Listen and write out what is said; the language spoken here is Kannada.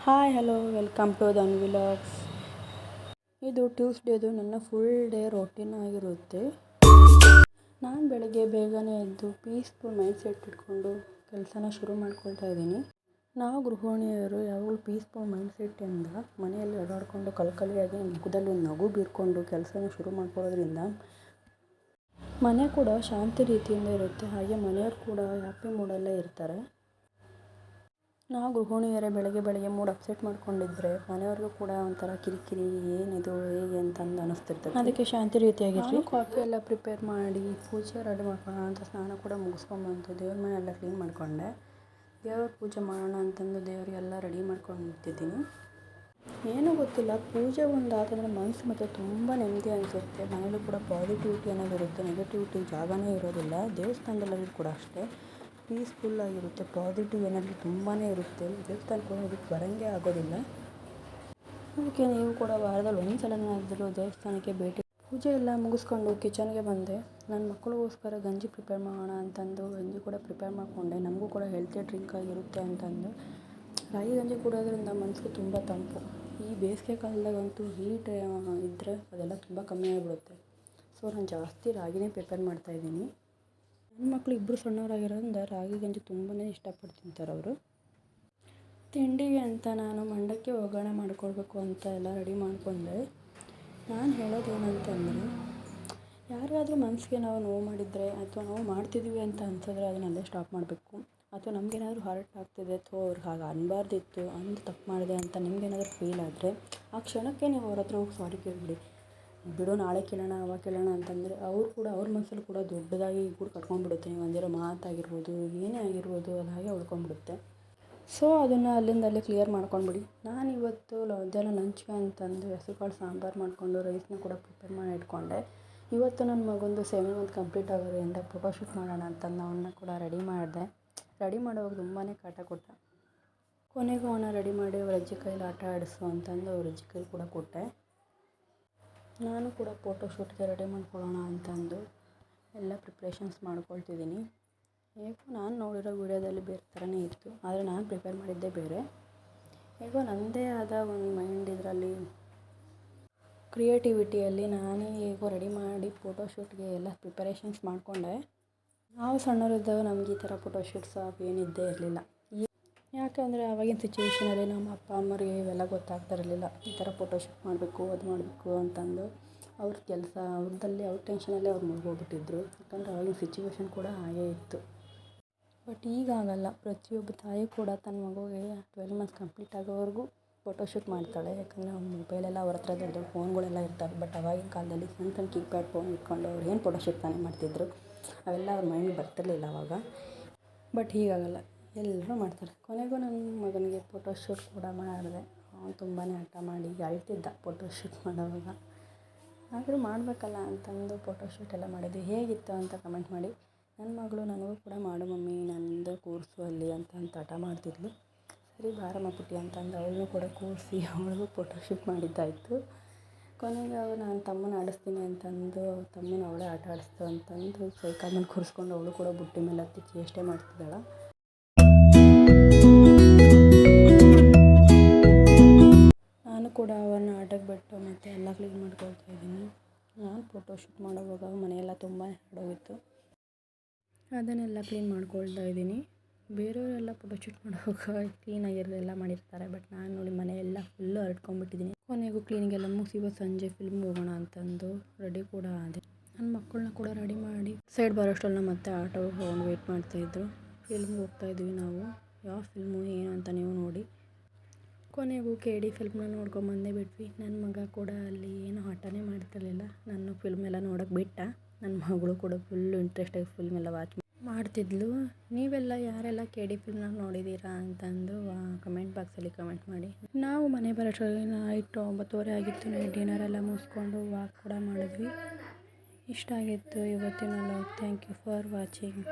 Hi hello welcome to Dhan vlogs. ಇದು ಟ್ಯೂಸ್ಡೇದು ನನ್ನ ಫುಲ್ ಡೇ ರೋಟೀನ್ ಆಗಿರುತ್ತೆ. ನಾನು ಬೆಳಗ್ಗೆ ಬೇಗನೆ ಎದ್ದು ಪೀಸ್ಫುಲ್ ಮೈಂಡ್ ಸೆಟ್ ಇಟ್ಕೊಂಡು ಕೆಲಸನ ಶುರು ಮಾಡ್ಕೊಳ್ತಾ ಇದ್ದೀನಿ. ನಾವು ಗೃಹಿಣಿಯರು ಯಾವಾಗಲೂ ಪೀಸ್ಫುಲ್ ಮೈಂಡ್ ಸೆಟ್ಟಿಂದ ಮನೆಯಲ್ಲಿ ಓಡಾಡಿಕೊಂಡು ಕಲ್ಕಲಿಯಾಗಿ ಮುಖದಲ್ಲಿ ಒಂದು ನಗು ಬೀರ್ಕೊಂಡು ಕೆಲಸನ ಶುರು ಮಾಡ್ಕೊಳ್ಳೋದ್ರಿಂದ ಮನೆ ಕೂಡ ಶಾಂತಿ ರೀತಿಯಿಂದ ಇರುತ್ತೆ. ಹಾಗೆ ಮನೆಯವರು ಕೂಡ ಹ್ಯಾಪಿ ಮೂಡಲ್ಲೇ ಇರ್ತಾರೆ. ನಾವು ಗೃಹಿಣಿಯರೇ ಬೆಳಗ್ಗೆ ಮೂಡ್ ಅಪ್ಸೆಟ್ ಮಾಡ್ಕೊಂಡಿದ್ರೆ ಮನೆಯವ್ರಿಗೂ ಕೂಡ ಒಂಥರ ಕಿರಿಕಿರಿ, ಏನಿದು ಹೇಗೆ ಅಂತಂದು ಅನ್ನಿಸ್ತಿರ್ತದೆ. ಅದಕ್ಕೆ ಶಾಂತಿ ರೀತಿಯಾಗಿರಲಿ. ಕಾಫಿ ಎಲ್ಲ ಪ್ರಿಪೇರ್ ಮಾಡಿ ಪೂಜೆ ರೆಡಿ ಮಾಡ್ಕೊಳ್ಳೋಣ ಅಂತ ಸ್ನಾನ ಕೂಡ ಮುಗಿಸ್ಕೊಂಡ್ಬಂತು. ದೇವ್ರ ಮನೆ ಎಲ್ಲ ಕ್ಲೀನ್ ಮಾಡಿಕೊಂಡೆ. ದೇವ್ರ ಪೂಜೆ ಮಾಡೋಣ ಅಂತಂದು ದೇವರಿಗೆಲ್ಲ ರೆಡಿ ಮಾಡ್ಕೊಂಡು ನಿಂತಿದ್ದೀನಿ. ಏನೂ ಗೊತ್ತಿಲ್ಲ, ಪೂಜೆ ಒಂದು ಆತಂದರೆ ಮನಸ್ಸು ಮತ್ತು ತುಂಬ ನೆಮ್ಮದಿ ಅನಿಸುತ್ತೆ. ಮನೇಲೂ ಕೂಡ ಪಾಸಿಟಿವಿಟಿ ಅನ್ನೋದು ಇರುತ್ತೆ, ನೆಗೆಟಿವಿಟಿ ಜಾಗನೇ ಇರೋದಿಲ್ಲ. ದೇವಸ್ಥಾನದಲ್ಲೂ ಕೂಡ ಅಷ್ಟೇ ಪೀಸ್ಫುಲ್ ಆಗಿರುತ್ತೆ, ಪಾಸಿಟಿವ್ ಎನರ್ಜಿ ತುಂಬಾ ಇರುತ್ತೆ. ದೇವಸ್ಥಾನಕ್ಕೆ ಹೋಗೋದಕ್ಕೆ ಬರೋಂಗೆ ಆಗೋದಿಲ್ಲ. ಅದಕ್ಕೆ ನೀವು ಕೂಡ ವಾರದಲ್ಲಿ ಒಂದು ಸಲನಾದರೂ ದೇವಸ್ಥಾನಕ್ಕೆ ಭೇಟಿ. ಪೂಜೆ ಎಲ್ಲ ಮುಗಿಸ್ಕೊಂಡು ಕಿಚನ್ಗೆ ಬಂದೆ. ನನ್ನ ಮಕ್ಕಳಿಗೋಸ್ಕರ ಗಂಜಿ ಪ್ರಿಪೇರ್ ಮಾಡೋಣ ಅಂತಂದು ಗಂಜಿ ಕೂಡ ಪ್ರಿಪೇರ್ ಮಾಡಿಕೊಂಡೆ. ನಮಗೂ ಕೂಡ ಹೆಲ್ತಿ ಡ್ರಿಂಕ್ ಆಗಿರುತ್ತೆ ಅಂತಂದು. ರಾಗಿ ಗಂಜಿ ಕುಡಿಯೋದ್ರಿಂದ ಮನಸ್ಸಿಗೆ ತುಂಬ ತಂಪು. ಈ ಬೇಸಿಗೆ ಕಾಲದಾಗಂತೂ ಹೀಟ್ ಇದ್ದರೆ ಅದೆಲ್ಲ ತುಂಬ ಕಮ್ಮಿ ಆಗಿಬಿಡುತ್ತೆ. ಸೊ ನಾನು ಜಾಸ್ತಿ ರಾಗಿನೇ ಪ್ರಿಪೇರ್ ಮಾಡ್ತಾಯಿದ್ದೀನಿ. ನನ್ನ ಮಕ್ಕಳು ಇಬ್ಬರು ಸಣ್ಣವರಾಗಿರೋದ್ರಿಂದ ರಾಗಿ ಗಂಜಿ ತುಂಬಾ ಇಷ್ಟಪಟ್ಟು ತಿಂತಾರೆ ಅವರು. ತಿಂಡಿಗೆ ಅಂತ ನಾನು ಮಂಡಕ್ಕಿ ಒಗ್ಗರಣೆ ಮಾಡ್ಕೊಳ್ಬೇಕು ಅಂತ ಎಲ್ಲ ರೆಡಿ ಮಾಡಿಕೊಂಡೆ. ನಾನು ಹೇಳೋದೇನಂತಂದರೆ, ಯಾರಿಗಾದರೂ ಮನಸ್ಸಿಗೆ ನಾವು ನೋವು ಮಾಡಿದರೆ ಅಥವಾ ನಾವು ಮಾಡ್ತಿದ್ದೀವಿ ಅಂತ ಅನ್ಸಿದ್ರೆ ಅದನ್ನಲ್ಲೇ ಸ್ಟಾಪ್ ಮಾಡಬೇಕು. ಅಥವಾ ನಮಗೇನಾದರೂ ಹರ್ಟ್ ಆಗ್ತಿದೆ ಅಥವಾ ಅವ್ರಿಗೆ ಹಾಗೆ ಅನ್ನಬಾರ್ದಿತ್ತು, ಅಂದು ತಪ್ಪು ಮಾಡಿದೆ ಅಂತ ನಿಮಗೇನಾದರೂ ಫೀಲ್ ಆದರೆ ಆ ಕ್ಷಣಕ್ಕೆ ನೀವು ಅವ್ರ ಹತ್ರ ಹೋಗಿ ಸಾರಿ ಕೇಳಿಬಿಡಿ. ಬಿಡು ನಾಳೆ ಕೇಳೋಣ ಅವಾಗ ಕೇಳೋಣ ಅಂತಂದರೆ ಅವ್ರು ಕೂಡ ಅವ್ರ ಮನಸ್ಸಲ್ಲಿ ಕೂಡ ದೊಡ್ಡದಾಗಿ ಕೂಡ ಕಟ್ಕೊಂಡ್ಬಿಡುತ್ತೆ. ನೀವು ಅಂದಿರೋ ಮಾತಾಗಿರ್ಬೋದು, ಏನೇ ಆಗಿರ್ಬೋದು, ಅದು ಹಾಗೆ ಉಳ್ಕೊಂಡ್ಬಿಡುತ್ತೆ. ಸೊ ಅದನ್ನು ಅಲ್ಲಿಂದ ಅಲ್ಲೇ ಕ್ಲಿಯರ್ ಮಾಡ್ಕೊಂಡ್ಬಿಡಿ. ನಾನಿವತ್ತು ಮಧ್ಯಾಹ್ನ ಲಂಚ್ಗೆ ಅಂತಂದು ಹೆಸರುಕಾಳು ಸಾಂಬಾರು ಮಾಡಿಕೊಂಡು ರೈಸ್ನ ಕೂಡ ಪ್ರಿಪೇರ್ ಮಾಡಿ ಇಟ್ಕೊಂಡೆ. ಇವತ್ತು ನನ್ನ ಮಗಂದು 7 ಮಂತ್ ಕಂಪ್ಲೀಟ್ ಆಗೋದ್ರಿಂದ ಫೋಟೋಶೂಟ್ ಮಾಡೋಣ ಅಂತಂದು ಅವನ್ನ ಕೂಡ ರೆಡಿ ಮಾಡಿದೆ. ರೆಡಿ ಮಾಡುವಾಗ ತುಂಬಾ ಕಾಟ ಕೊಟ್ಟ. ಕೊನೆಗೂ ಅವನ್ನ ರೆಡಿ ಮಾಡಿ ಅವ್ರ ಅಜ್ಜಿ ಕೈಲಿ ಆಟ ಆಡಿಸು ಅಂತಂದು ಅವ್ರ ಅಜ್ಜಿ ಕೈಲಿ ಕೂಡ ಕೊಟ್ಟೆ. ನಾನು ಕೂಡ ಫೋಟೋಶೂಟ್ಗೆ ರೆಡಿ ಮಾಡ್ಕೊಳ್ಳೋಣ ಅಂತಂದು ಎಲ್ಲ ಪ್ರಿಪ್ರೇಷನ್ಸ್ ಮಾಡ್ಕೊಳ್ತಿದ್ದೀನಿ. ಹೇಗೋ ನಾನು ನೋಡಿರೋ ವಿಡಿಯೋದಲ್ಲಿ ಬೇರೆ ಥರನೇ ಇತ್ತು, ಆದರೆ ನಾನು ಪ್ರಿಪೇರ್ ಮಾಡಿದ್ದೇ ಬೇರೆ. ಹೇಗೋ ನನ್ನದೇ ಆದ ಒಂದು ಮೈಂಡ್ ಇದರಲ್ಲಿ ಕ್ರಿಯೇಟಿವಿಟಿಯಲ್ಲಿ ನಾನೇ ಹೇಗೋ ರೆಡಿ ಮಾಡಿ ಫೋಟೋಶೂಟ್ಗೆ ಎಲ್ಲ ಪ್ರಿಪರೇಷನ್ಸ್ ಮಾಡಿಕೊಂಡೆ. ನಾವು ಸಣ್ಣವರಿದ್ದಾಗ ನಮ್ಗೆ ಈ ಥರ ಫೋಟೋಶೂಟ್ಸ್ ಏನಿದ್ದೇ ಇರಲಿಲ್ಲ. ಯಾಕಂದರೆ ಆವಾಗಿನ ಸಿಚುವೇಷನಲ್ಲಿ ನಮ್ಮ ಅಪ್ಪ ಅಮ್ಮರಿಗೆ ಇವೆಲ್ಲ ಗೊತ್ತಾಗ್ತಿರಲಿಲ್ಲ. ಈ ಥರ ಫೋಟೋಶೂಟ್ ಮಾಡಬೇಕು, ಅದು ಮಾಡಬೇಕು ಅಂತಂದು ಅವ್ರ ಕೆಲಸ ಅವ್ರದ್ದಲ್ಲಿ ಅವ್ರ ಟೆನ್ಷನಲ್ಲೇ ಅವ್ರು ಮುಳುಗೋಗ್ಬಿಟ್ಟಿದ್ರು. ಯಾಕಂದರೆ ಆವಾಗಿನ ಸಿಚುವೇಷನ್ ಕೂಡ ಹಾಗೇ ಇತ್ತು. ಬಟ್ ಈಗ ಆಗಲ್ಲ. ಪ್ರತಿಯೊಬ್ಬ ತಾಯಿ ಕೂಡ ತನ್ನ ಮಗುವಿಗೆ 12 ಮಂತ್ಸ್ ಕಂಪ್ಲೀಟ್ ಆಗೋವರೆಗೂ ಫೋಟೋಶೂಟ್ ಮಾಡ್ತಾಳೆ. ಯಾಕಂದರೆ ಅವ್ರ ಮೊಬೈಲೆಲ್ಲ ಅವ್ರ ಹತ್ರ ದೊಡ್ಡ ದೊಡ್ಡ ಫೋನ್ಗಳೆಲ್ಲ ಇರ್ತವೆ. ಬಟ್ ಆವಾಗಿನ ಕಾಲದಲ್ಲಿ ಸಣ್ಣ ಕೀಪ್ಯಾಡ್ ಫೋನ್ ಇಟ್ಕೊಂಡು ಅವ್ರು ಏನು ಫೋಟೋಶೂಟ್ ತಾನೇ ಮಾಡ್ತಿದ್ರು, ಅವೆಲ್ಲ ಅವ್ರ ಮೈಂಡಿಗೆ ಬರ್ತಿರಲಿಲ್ಲ ಆವಾಗ. ಬಟ್ ಹೀಗಾಗಲ್ಲ, ಎಲ್ಲರೂ ಮಾಡ್ತಾರೆ. ಕೊನೆಗೂ ನನ್ನ ಮಗನಿಗೆ ಫೋಟೋಶೂಟ್ ಕೂಡ ಮಾಡಿದೆ. ಅವನು ತುಂಬಾ ಹಠ ಮಾಡಿ ಅಳ್ತಿದ್ದ ಫೋಟೋಶೂಟ್ ಮಾಡೋವಾಗ. ಆದರೂ ಮಾಡಬೇಕಲ್ಲ ಅಂತಂದು ಫೋಟೋಶೂಟ್ ಎಲ್ಲ ಮಾಡಿದ್ವಿ. ಹೇಗಿತ್ತು ಅಂತ ಕಮೆಂಟ್ ಮಾಡಿ. ನನ್ನ ಮಗಳು ನನಗೂ ಕೂಡ ಮಾಡು ಮಮ್ಮಿ, ನಂದು ಕೂರಿಸು ಅಲ್ಲಿ ಅಂತ ಹಠ ಮಾಡ್ತಿದ್ಲು. ಸರಿ ಬಾರಮ್ಮ ಪುಟ್ಟಿ ಅಂತಂದು ಅವಳನ್ನೂ ಕೂಡ ಕೂರಿಸಿ ಅವಳಿಗೂ ಫೋಟೋಶೂಟ್ ಮಾಡಿದ್ದಾಯಿತು. ಕೊನೆಗೆ ನಾನು ತಮ್ಮನ ಆಡಿಸ್ತೀನಿ ಅಂತಂದು ತಮ್ಮನ ಅವಳೇ ಆಟ ಆಡಿಸ್ತು ಅಂತಂದು ಸೈಕಲ್ ಮೇಲೆ ಕೂರಿಸ್ಕೊಂಡು ಅವಳು ಕೂಡ ಬುಟ್ಟಿ ಮೇಲೆ ಹತ್ತಿ ಚೇಷ್ಟೆ ಮಾಡ್ತಿದ್ದಾಳೆ. ನಾನು ಕೂಡ ಅವನ್ನ ಆಟಕ್ಕೆ ಬಿಟ್ಟು ಮತ್ತೆ ಎಲ್ಲ ಕ್ಲೀನ್ ಮಾಡ್ಕೊಳ್ತಾ ಇದ್ದೀನಿ. ನಾನು ಫೋಟೋಶೂಟ್ ಮಾಡೋವಾಗ ಮನೆಯೆಲ್ಲ ತುಂಬ ಹರಡೋಗಿತ್ತು, ಅದನ್ನೆಲ್ಲ ಕ್ಲೀನ್ ಮಾಡ್ಕೊಳ್ತಾ ಇದ್ದೀನಿ. ಬೇರೆಯವರೆಲ್ಲ ಫೋಟೋಶೂಟ್ ಮಾಡುವಾಗ ಕ್ಲೀನಾಗಿರೋದೆಲ್ಲ ಮಾಡಿರ್ತಾರೆ. ಬಟ್ ನಾನು ನೋಡಿ ಮನೆಯೆಲ್ಲ ಫುಲ್ಲು ಹರಡ್ಕೊಂಡ್ಬಿಟ್ಟಿದ್ದೀನಿ. ಕೊನೆಗೂ ಕ್ಲೀನಿಂಗೆಲ್ಲ ಮುಗಿಸಿ ಇವತ್ತು ಸಂಜೆ ಫಿಲ್ಮ್ಗೆ ಹೋಗೋಣ ಅಂತಂದು ರೆಡಿ ಕೂಡ ಆದೆ. ನನ್ನ ಮಕ್ಕಳನ್ನ ಕೂಡ ರೆಡಿ ಮಾಡಿ ಸೈಡ್ ಬರೋಷ್ಟರಲ್ಲಿ ಮತ್ತೆ ಆಟೋ ಹೋಗಿ ವೆಯ್ಟ್ ಮಾಡ್ತಾಯಿದ್ರು. ಫಿಲ್ಮ್ಗೆ ಹೋಗ್ತಾಯಿದ್ವಿ ನಾವು. ಯಾವ ಫಿಲ್ಮು ಏನು ಅಂತ ನೀವು ನೋಡಿ. ಕೊನೆಗೂ KD ಫಿಲ್ಮ್ನ ನೋಡ್ಕೊಂಬಂದೇ ಬಿಟ್ವಿ. ನನ್ನ ಮಗ ಕೂಡ ಅಲ್ಲಿ ಏನೂ ಆಟನೇ ಮಾಡ್ತಿರ್ಲಿಲ್ಲ. ನನ್ನ ಫಿಲ್ಮೆಲ್ಲ ನೋಡೋಕೆ ಬಿಟ್ಟ. ನನ್ನ ಮಗಳು ಕೂಡ ಫುಲ್ಲು ಇಂಟ್ರೆಸ್ಟಾಗಿ ಫಿಲ್ಮೆಲ್ಲ ವಾಚ್ ಮಾಡ್ತಿದ್ಲು. ನೀವೆಲ್ಲ ಯಾರೆಲ್ಲ KD ಫಿಲ್ಮ್ನ ನೋಡಿದ್ದೀರಾ ಅಂತಂದು ಕಮೆಂಟ್ ಬಾಕ್ಸಲ್ಲಿ ಕಮೆಂಟ್ ಮಾಡಿ. ನಾವು ಮನೆ ಬರೋಷ್ಟರಲ್ಲಿ ನೈಟ್ 9:30 ಆಗಿತ್ತು. ಡಿನ್ನರೆಲ್ಲ ಮುಗಿಸ್ಕೊಂಡು ವಾಕ್ ಕೂಡ ಮಾಡಿದ್ವಿ. ಇಷ್ಟ ಆಗಿತ್ತು ಇವತ್ತಿನ vlog. Thank you for watching.